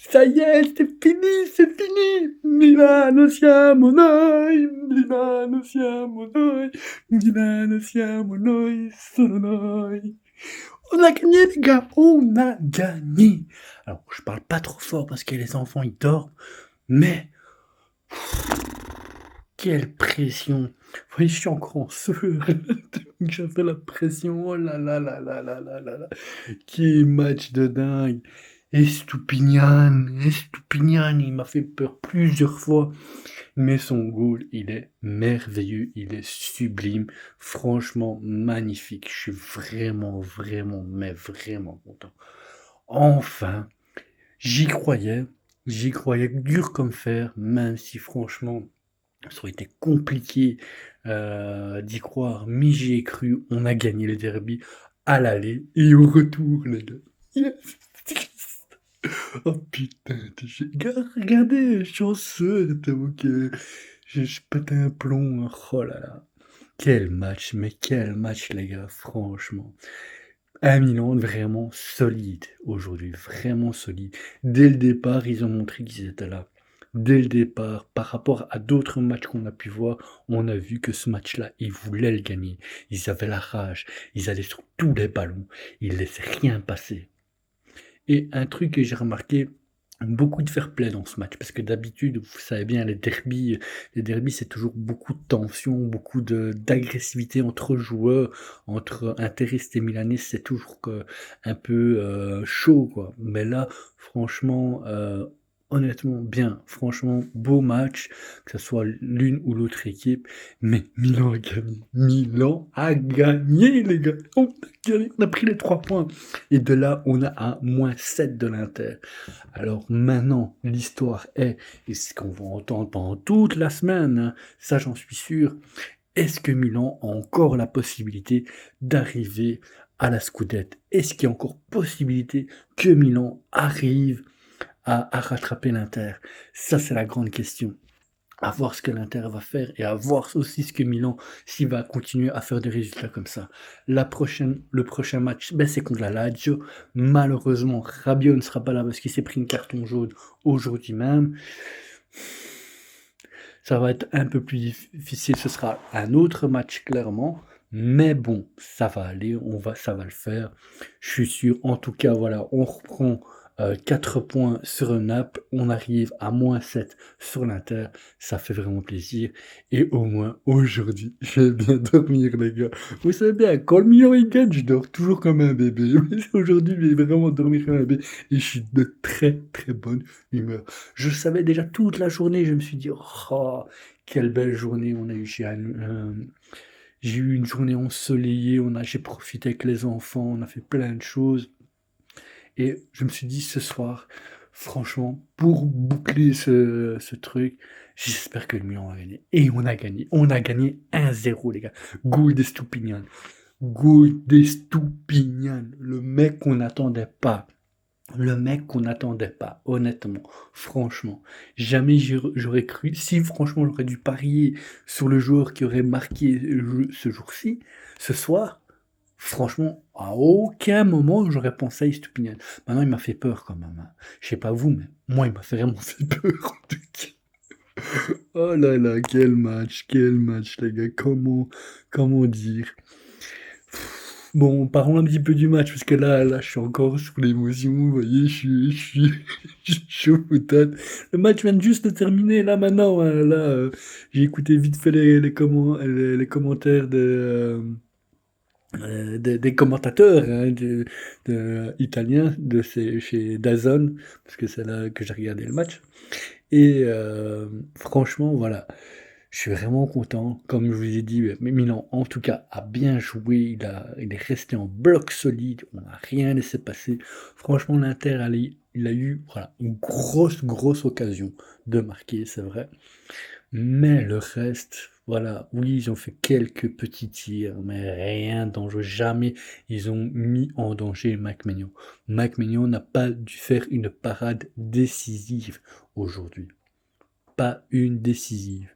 Ça y est, c'est fini. Milano siamo noi, Milano siamo noi, Milano siamo noi, solo noi. On a gagné, les gars, on a gagné. Alors, je parle pas trop fort parce que les enfants, ils dorment, mais quelle pression. Oui, je suis encore en sueur. J'avais la pression, oh là là là là là là là là. Quel match de dingue. Estupinian, il m'a fait peur plusieurs fois. Mais son goal, il est merveilleux, il est sublime, franchement magnifique. Je suis vraiment, vraiment, mais vraiment content. Enfin, j'y croyais dur comme fer, même si franchement, ça aurait été compliqué d'y croire, mais j'y ai cru. On a gagné le derby à l'aller et au retour, les gars. Yes. Oh putain, regardez, chanceux, t'avoue que je pète un plomb. Oh là là. Quel match, mais quel match, les gars, franchement. Un Milan vraiment solide aujourd'hui, vraiment solide. Dès le départ, ils ont montré qu'ils étaient là. Dès le départ, par rapport à d'autres matchs qu'on a pu voir, on a vu que ce match-là, ils voulaient le gagner. Ils avaient la rage, ils allaient sur tous les ballons, ils laissaient rien passer. Et un truc que j'ai remarqué, beaucoup de fair play dans ce match, parce que d'habitude, vous savez bien, les derbies, c'est toujours beaucoup de tension, beaucoup d'agressivité entre joueurs, entre interistes et milanistes, c'est toujours un peu chaud, quoi. Mais là, franchement, honnêtement, bien, franchement, beau match, que ce soit l'une ou l'autre équipe, mais Milan a gagné. Milan a gagné, les gars. On a gagné, on a pris les 3 points. Et de là, on a un -7 de l'Inter. Alors maintenant, l'histoire est, et c'est ce qu'on va entendre pendant toute la semaine, hein, ça j'en suis sûr, est-ce que Milan a encore la possibilité d'arriver à la Scudette? Est-ce qu'il y a encore possibilité que Milan arrive à rattraper l'Inter? Ça, c'est la grande question. À voir ce que l'Inter va faire et à voir aussi ce que Milan, s'il va continuer à faire des résultats comme ça. Le prochain match, ben, c'est contre la Lazio. Malheureusement, Rabiot ne sera pas là parce qu'il s'est pris une carton jaune aujourd'hui même. Ça va être un peu plus difficile. Ce sera un autre match, clairement. Mais bon, ça va aller, ça va le faire. Je suis sûr. En tout cas, voilà, on reprend 4 points sur Naples. On arrive à -7 sur l'Inter. Ça fait vraiment plaisir. Et au moins, aujourd'hui, je vais bien dormir, les gars. Vous savez bien, quand le Milan il gagne, je dors toujours comme un bébé. Mais aujourd'hui, je vais vraiment dormir comme un bébé. Et je suis de très, très bonne humeur. Je savais déjà toute la journée, je me suis dit: «Oh, quelle belle journée on a eu». J'ai eu une journée ensoleillée, j'ai profité avec les enfants, on a fait plein de choses et je me suis dit: «Ce soir, franchement, pour boucler ce truc, j'espère que le Milan va gagner» et on a gagné. On a gagné 1-0 les gars. Gol d'Estupiñán. Gol d'Estupiñán, le mec qu'on n'attendait pas. Le mec qu'on n'attendait pas, honnêtement, franchement. Jamais j'aurais cru. Si franchement j'aurais dû parier sur le joueur qui aurait marqué ce jour-ci, ce soir, franchement, à aucun moment j'aurais pensé à Estupiñán. Maintenant, il m'a fait peur quand même, hein. Je sais pas vous, mais moi, il m'a vraiment fait peur en tout cas. Oh là là, quel match, les gars. Comment dire? Bon, parlons un petit peu du match, parce que là, je suis encore sous l'émotion, vous voyez, je suis chaud patate. Le match vient juste de terminer, là, maintenant, hein, là, j'ai écouté vite fait les commentaires des commentateurs hein, italiens chez DAZN, parce que c'est là que j'ai regardé le match. Et franchement, voilà, je suis vraiment content. Comme je vous ai dit, mais Milan, en tout cas, a bien joué. Il est resté en bloc solide. On n'a rien laissé passer. Franchement, l'Inter, il a eu voilà, une grosse, grosse occasion de marquer, c'est vrai. Mais le reste, voilà, oui, ils ont fait quelques petits tirs, mais rien d'enjeu. Jamais ils ont mis en danger Mike Maignan. Mike Maignan n'a pas dû faire une parade décisive aujourd'hui. Pas une décisive.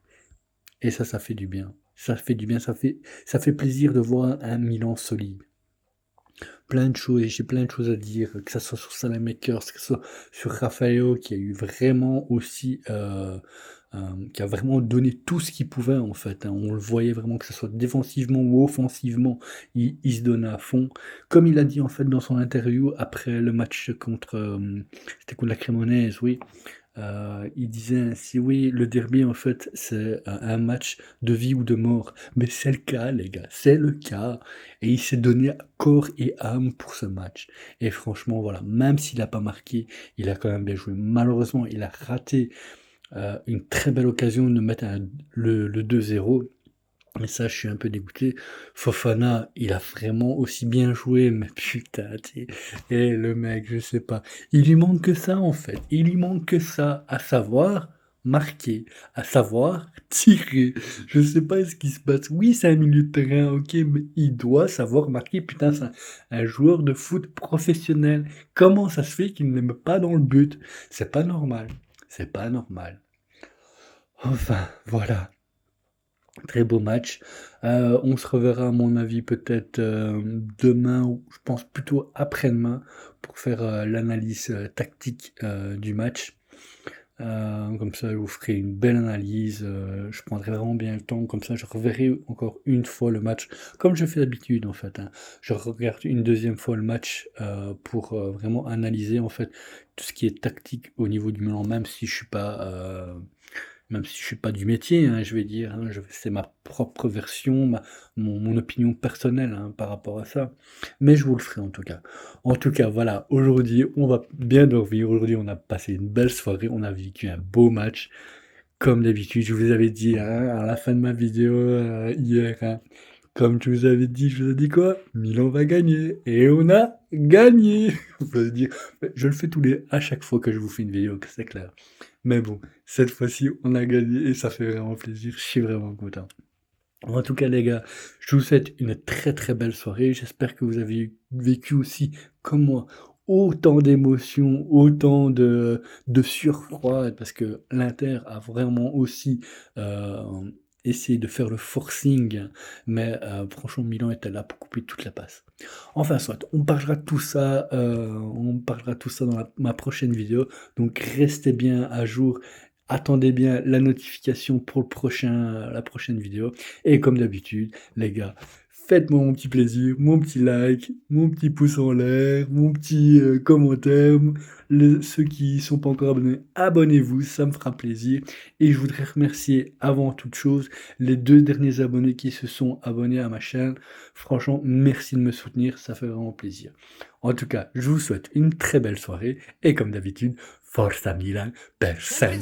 Et ça fait du bien. Ça fait du bien, ça fait plaisir de voir un Milan solide. Plein de choses et j'ai plein de choses à dire, que ça soit sur Saelemaekers, que ce soit sur Rafael qui a eu vraiment aussi, qui a vraiment donné tout ce qu'il pouvait en fait, hein. On le voyait vraiment que ce soit défensivement ou offensivement, il se donnait à fond. Comme il a dit en fait dans son interview après le match contre, c'était contre la Cremonese, oui. Il disait ainsi: «Oui, le derby, en fait, c'est un match de vie ou de mort». Mais c'est le cas, les gars, c'est le cas et il s'est donné corps et âme pour ce match et franchement, voilà, même s'il a pas marqué, il a quand même bien joué. Malheureusement, il a raté, une très belle occasion de mettre le 2-0. Et ça, je suis un peu dégoûté. Fofana, il a vraiment aussi bien joué, mais putain, tu et le mec, je sais pas, il lui manque que ça, en fait. Il lui manque que ça, à savoir marquer, à savoir tirer. Je sais pas ce qui se passe. Oui, c'est un milieu de terrain, OK, mais il doit savoir marquer. Putain, c'est un joueur de foot professionnel. Comment ça se fait qu'il ne met pas dans le but? C'est pas normal. C'est pas normal. Enfin, voilà. Très beau match. On se reverra à mon avis peut-être, demain ou je pense plutôt après-demain pour faire, l'analyse, tactique, du match. Comme ça je vous ferai une belle analyse, je prendrai vraiment bien le temps, comme ça je reverrai encore une fois le match, comme je fais d'habitude en fait, hein. Je regarde une deuxième fois le match, pour, vraiment analyser en fait tout ce qui est tactique au niveau du Milan, même si je suis pas du métier, hein, je vais dire, hein, c'est ma propre version, mon opinion personnelle hein, par rapport à ça. Mais je vous le ferai en tout cas. En tout cas, voilà, aujourd'hui, on va bien dormir. Aujourd'hui, on a passé une belle soirée. On a vécu un beau match. Comme d'habitude, je vous avais dit hein, à la fin de ma vidéo hier, hein, comme je vous avais dit, je vous ai dit quoi? Milan va gagner. Et on a gagné. Vous pouvez dire, je le fais à chaque fois que je vous fais une vidéo, que c'est clair. Mais bon, cette fois-ci, on a gagné et ça fait vraiment plaisir. Je suis vraiment content. En tout cas, les gars, je vous souhaite une très très belle soirée. J'espère que vous avez vécu aussi, comme moi, autant d'émotions, autant de surfroid, parce que l'Inter a vraiment aussi essayé de faire le forcing, mais franchement, Milan était là pour couper toute la passe. Enfin, soit, on parlera tout ça dans ma prochaine vidéo, donc restez bien à jour. Attendez bien la notification pour la prochaine vidéo. Et comme d'habitude, les gars, faites-moi mon petit plaisir, mon petit like, mon petit pouce en l'air, mon petit commentaire. Ceux qui sont pas encore abonnés, abonnez-vous, ça me fera plaisir. Et je voudrais remercier avant toute chose les 2 derniers abonnés qui se sont abonnés à ma chaîne. Franchement, merci de me soutenir, ça fait vraiment plaisir. En tout cas, je vous souhaite une très belle soirée et comme d'habitude, Forza Milan per sempre.